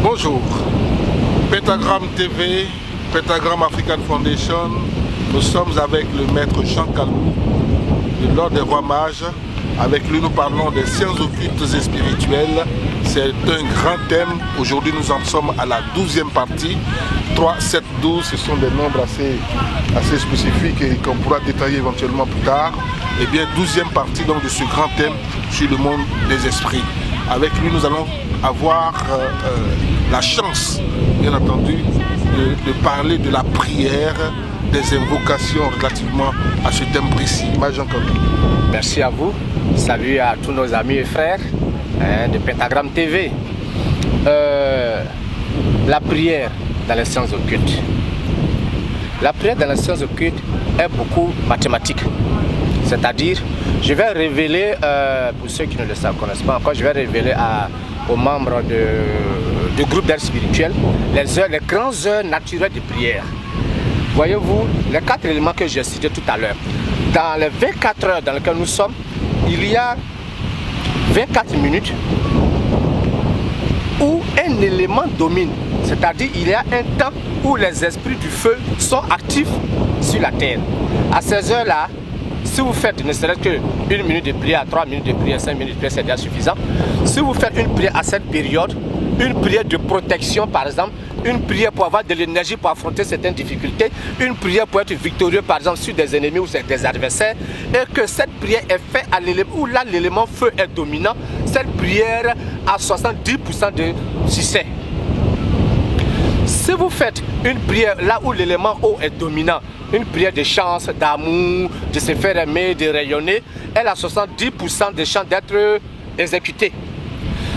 Bonjour, Pentagram TV, Pentagram African Foundation, nous sommes avec le maître Jean Kalou de l'Ordre des Rois Mages. Avec lui nous parlons des sciences occultes et spirituelles. C'est un grand thème. Aujourd'hui nous en sommes à la 12e partie. 3, 7, 12, ce sont des nombres assez spécifiques et qu'on pourra détailler éventuellement plus tard. Et bien 12e partie donc de ce grand thème sur le monde des esprits. Avec lui nous allons avoir la chance, bien entendu, de parler de la prière, des invocations relativement à ce thème précis. Jean Kalou. Merci à vous. Salut à tous nos amis et frères de Pentagram TV. La prière dans les sciences occultes. La prière dans les sciences occultes est beaucoup mathématique. C'est-à-dire, je vais révéler, pour ceux qui ne le connaissent pas encore, je vais révéler aux membres du groupe d'aide spirituelle les grandes heures naturelles de prière. Voyez-vous, les 4 éléments que j'ai cités tout à l'heure, dans les 24 heures dans lesquelles nous sommes, il y a 24 minutes où un élément domine. C'est-à-dire il y a un temps où les esprits du feu sont actifs sur la terre. À ces heures-là, si vous faites ne serait-ce qu'une minute de prière, 3 minutes de prière, 5 minutes de prière, c'est déjà suffisant. Si vous faites une prière à cette période, une prière de protection par exemple, une prière pour avoir de l'énergie pour affronter certaines difficultés, une prière pour être victorieux par exemple sur des ennemis ou des adversaires, et que cette prière est faite à l'élément où là l'élément feu est dominant, cette prière a 70% de succès. Si vous faites une prière là où l'élément eau est dominant, une prière de chance, d'amour, de se faire aimer, de rayonner, elle a 70% de chances d'être exécutée.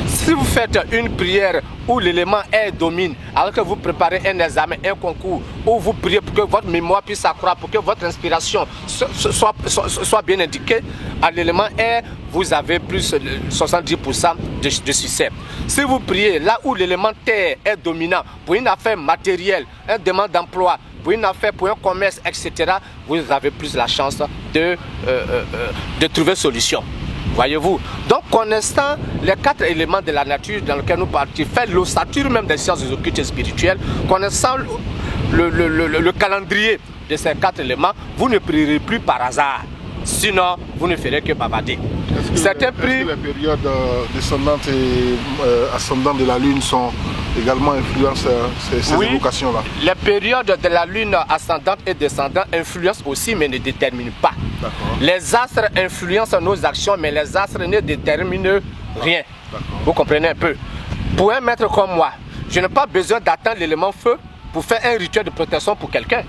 Si vous faites une prière où l'élément air domine, alors que vous préparez un examen, un concours, où vous priez pour que votre mémoire puisse s'accroître, pour que votre inspiration soit bien indiquée, à l'élément air, vous avez plus de 70% de succès. Si vous priez là où l'élément terre est dominant, pour une affaire matérielle, une demande d'emploi, pour une affaire, pour un commerce, etc., vous avez plus la chance de trouver solution. Voyez-vous, donc connaissant les 4 éléments de la nature dans lesquels nous partons, faire l'ossature même des sciences occultes et spirituelles, connaissant le calendrier de ces 4 éléments, vous ne prierez plus par hasard. Sinon, vous ne ferez que bavarder. Est-ce que les périodes descendantes et ascendantes de la Lune sont également influencent ces évocations-là? Les périodes de la Lune ascendante et descendante influencent aussi, mais ne déterminent pas. Les astres influencent nos actions, mais les astres ne déterminent rien. Vous comprenez un peu? Pour un maître comme moi, je n'ai pas besoin d'attendre l'élément feu pour faire un rituel de protection pour quelqu'un.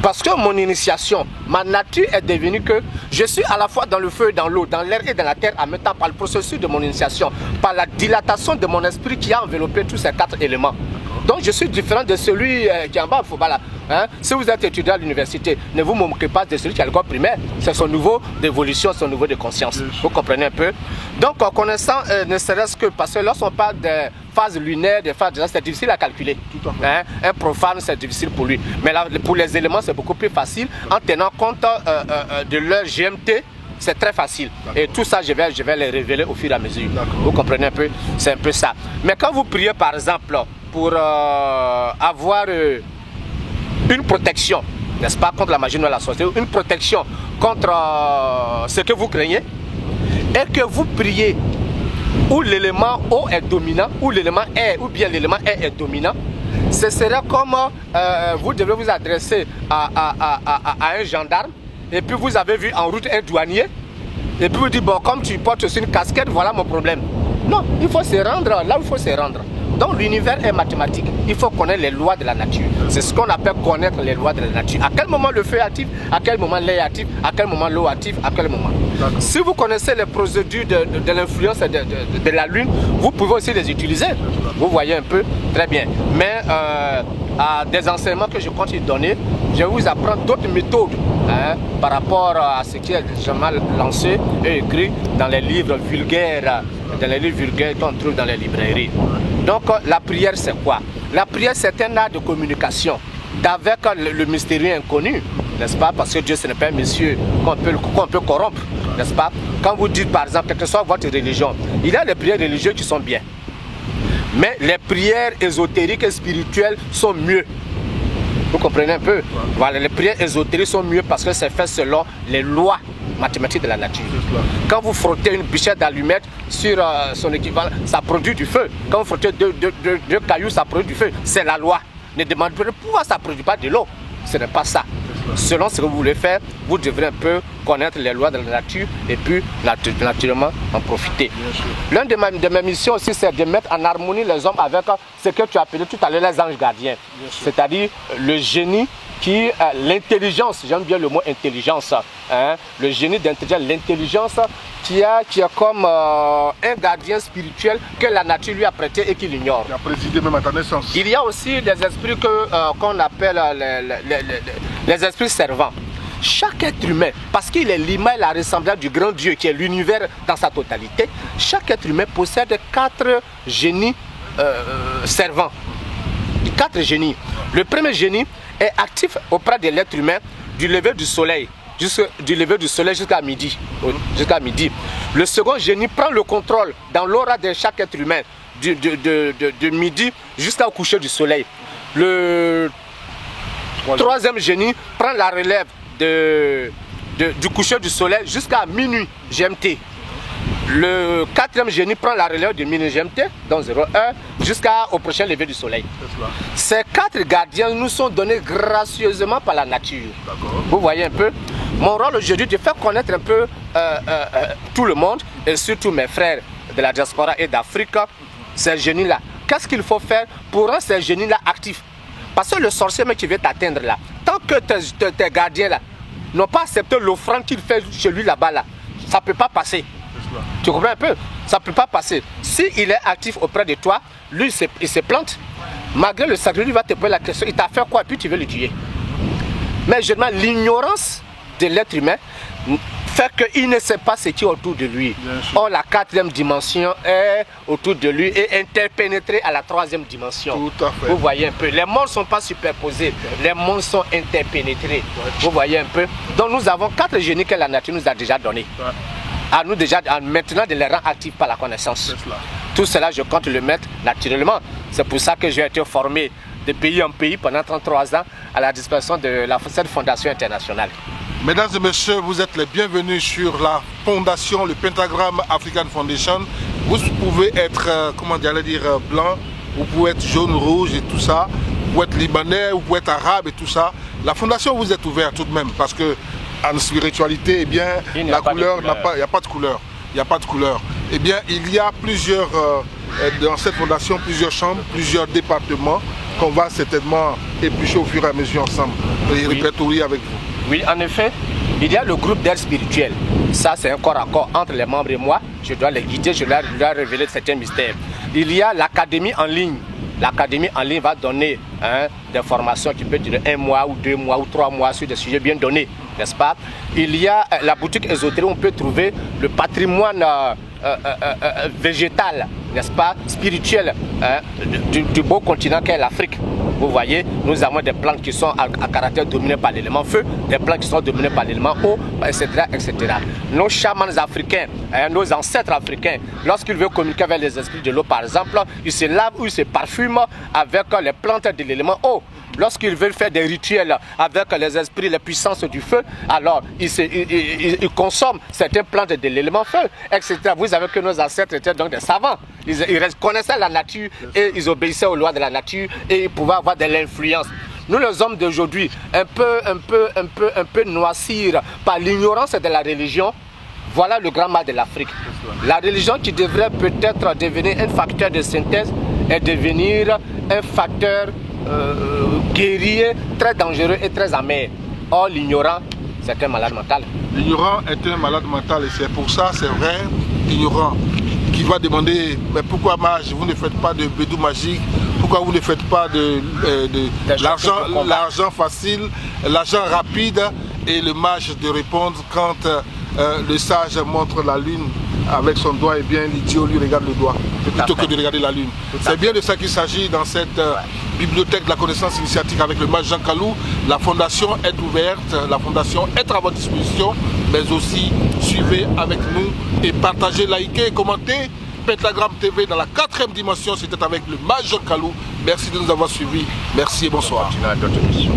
Parce que mon initiation, ma nature est devenue que je suis à la fois dans le feu et dans l'eau, dans l'air et dans la terre en même temps par le processus de mon initiation, par la dilatation de mon esprit qui a enveloppé tous ces 4 éléments. Donc je suis différent de celui qui est en bas. Voilà. Si vous êtes étudiant à l'université, ne vous moquez pas de celui qui a l'école primaire. C'est son niveau d'évolution, son niveau de conscience. Vous comprenez un peu? Donc en connaissant, ne serait-ce que parce que lorsqu'on parle des phases lunaires, des phases, c'est difficile à calculer. Un profane, c'est difficile pour lui. Mais là, pour les éléments, c'est beaucoup plus facile en tenant compte de leur GMT. C'est très facile. Et tout ça, je vais les révéler au fur et à mesure. Vous comprenez un peu? C'est un peu ça. Mais quand vous priez, par exemple, pour avoir une protection, n'est-ce pas, contre la magie noire, la sorcellerie, une protection contre ce que vous craignez, et que vous priez où l'élément eau est dominant, où l'élément air, ou bien l'élément air est dominant, Ce serait comme vous devez vous adresser à un gendarme et puis vous avez vu en route un douanier et puis vous dites bon, comme tu portes aussi une casquette, voilà mon problème. Non, il faut se rendre là où il faut se rendre. Donc l'univers est mathématique. Il faut connaître les lois de la nature. C'est ce qu'on appelle connaître les lois de la nature. À quel moment le feu est actif, à quel moment l'air est actif, à quel moment l'eau est active, à quel moment. Si vous connaissez les procédures de l'influence de la Lune, vous pouvez aussi les utiliser. Vous voyez un peu, très bien. Mais à des enseignements que je compte y donner, je vais vous apprendre d'autres méthodes par rapport à ce qui est déjà lancé et écrit dans les livres vulgaires, qu'on trouve dans les librairies. Donc la prière c'est quoi? La prière c'est un art de communication avec le mystérieux inconnu, n'est-ce pas? Parce que Dieu ce n'est pas un monsieur qu'on peut corrompre, n'est-ce pas? Quand vous dites par exemple, quelle que soit votre religion, il y a les prières religieuses qui sont bien. Mais les prières ésotériques et spirituelles sont mieux. Vous comprenez un peu? Voilà, les prières ésotériques sont mieux parce que c'est fait selon les lois mathématiques de la nature. Quand vous frottez une bichette d'allumettes sur son équivalent, ça produit du feu. Quand vous frottez deux cailloux, ça produit du feu. C'est la loi. Ne demandez pas pourquoi ça ne produit pas de l'eau. Ce n'est pas ça. Selon ce que vous voulez faire, vous devrez un peu connaître les lois de la nature et puis naturellement en profiter. L'une de mes missions aussi, c'est de mettre en harmonie les hommes avec ce que tu as appelé tout à l'heure les anges gardiens. C'est-à-dire le génie qui, l'intelligence, j'aime bien le mot intelligence, le génie d'intelligence, l'intelligence qui est comme un gardien spirituel que la nature lui a prêté et qu'il ignore. Qui a présidé même à ta naissance. Il y a aussi des esprits qu'on appelle les esprits servants. Chaque être humain, parce qu'il est l'image et la ressemblance du grand Dieu qui est l'univers dans sa totalité, chaque être humain possède 4 génies servants. 4 génies. Le premier génie est actif auprès de l'être humain du lever du soleil jusqu'à midi. Le second génie prend le contrôle dans l'aura de chaque être humain de midi jusqu'au coucher du soleil. Le troisième génie prend la relève du coucher du soleil jusqu'à minuit GMT. Le 4e génie prend la relève de minuit GMT, donc 01, jusqu'au prochain lever du soleil. Ces 4 gardiens nous sont donnés gracieusement par la nature. Vous voyez un peu? Mon rôle aujourd'hui, de faire connaître un peu tout le monde, et surtout mes frères de la diaspora et d'Afrique, ces génies-là. Qu'est-ce qu'il faut faire pour rendre ces génies-là actifs? Parce que le sorcier qui vient t'atteindre là, tant que tes gardiens là n'ont pas accepté l'offrande qu'il fait chez lui là-bas, là, ça ne peut pas passer. Tu comprends un peu? Ça ne peut pas passer. S'il est actif auprès de toi, lui il se plante. Malgré le sacrifice, il va te poser la question, il t'a fait quoi et puis tu veux le tuer. Mais généralement, l'ignorance de l'être humain fait qu'il ne sait pas ce qui est autour de lui. Or, la 4e dimension est autour de lui et interpénétrée à la 3e dimension. Tout à fait. Vous voyez un peu. Les mondes ne sont pas superposés, les mondes sont interpénétrés. Vous voyez un peu. Donc, nous avons 4 génies que la nature nous a déjà donnés. À nous déjà maintenant de les rendre actifs par la connaissance. Tout cela, je compte le mettre naturellement. C'est pour ça que j'ai été formé de pays en pays pendant 33 ans à la disposition de cette fondation internationale. Mesdames et messieurs, vous êtes les bienvenus sur la fondation, le Pentagram African Foundation. Vous pouvez être, blanc, vous pouvez être jaune, rouge et tout ça. Vous pouvez être libanais, vous pouvez être arabe et tout ça. La fondation vous est ouverte tout de même parce que en spiritualité, eh bien, la couleur, il n'y a pas de couleur. Il n'y a pas de couleur. Eh bien, il y a plusieurs, dans cette fondation, plusieurs chambres, plusieurs départements qu'on va certainement éplucher au fur et à mesure ensemble et répertorier avec vous. Oui, en effet, il y a le groupe d'aide spirituelle. Ça, c'est un corps à corps entre les membres et moi. Je dois les guider, je dois révéler certains mystères. Il y a l'académie en ligne. L'académie en ligne va donner des formations qui peuvent durer 1 mois ou 2 mois ou 3 mois sur des sujets bien donnés, n'est-ce pas? Il y a la boutique ésotérique où on peut trouver le patrimoine végétal, n'est-ce pas, spirituel du beau continent qu'est l'Afrique. Vous voyez, nous avons des plantes qui sont à caractère dominé par l'élément feu, des plantes qui sont dominées par l'élément eau, etc., etc. Nos chamans africains, nos ancêtres africains, lorsqu'ils veulent communiquer avec les esprits de l'eau, par exemple, ils se lavent ou ils se parfument avec les plantes de l'élément eau. lorsqu'ils veulent faire des rituels avec les esprits, les puissances du feu, alors ils consomment certaines plantes de l'élément feu, etc. Vous savez que nos ancêtres étaient donc des savants. Ils connaissaient la nature et ils obéissaient aux lois de la nature et ils pouvaient avoir de l'influence. Nous, les hommes d'aujourd'hui, un peu noircis par l'ignorance de la religion, voilà le grand mal de l'Afrique. La religion qui devrait peut-être devenir un facteur de synthèse est devenir un facteur guerrier très dangereux et très amer. Or, l'ignorant, c'est un malade mental. L'ignorant est un malade mental et c'est pour ça, c'est vrai, l'ignorant qui va demander mais pourquoi mage, vous ne faites pas de bédou magique, pourquoi vous ne faites pas de l'argent facile, l'argent rapide, et le mage de répondre quand le sage montre la lune avec son doigt, et bien l'idiot lui regarde le doigt plutôt que de regarder la lune. C'est bien de ça qu'il s'agit dans cette bibliothèque de la connaissance initiatique avec le mage Jean Kalou. La fondation est ouverte, la fondation est à votre disposition, mais aussi suivez avec nous et partagez, likez et commentez. Pentagramme TV dans la 4e dimension, c'était avec le mage Jean Kalou. Merci de nous avoir suivis, merci et bonsoir. On continue à d'autres missions.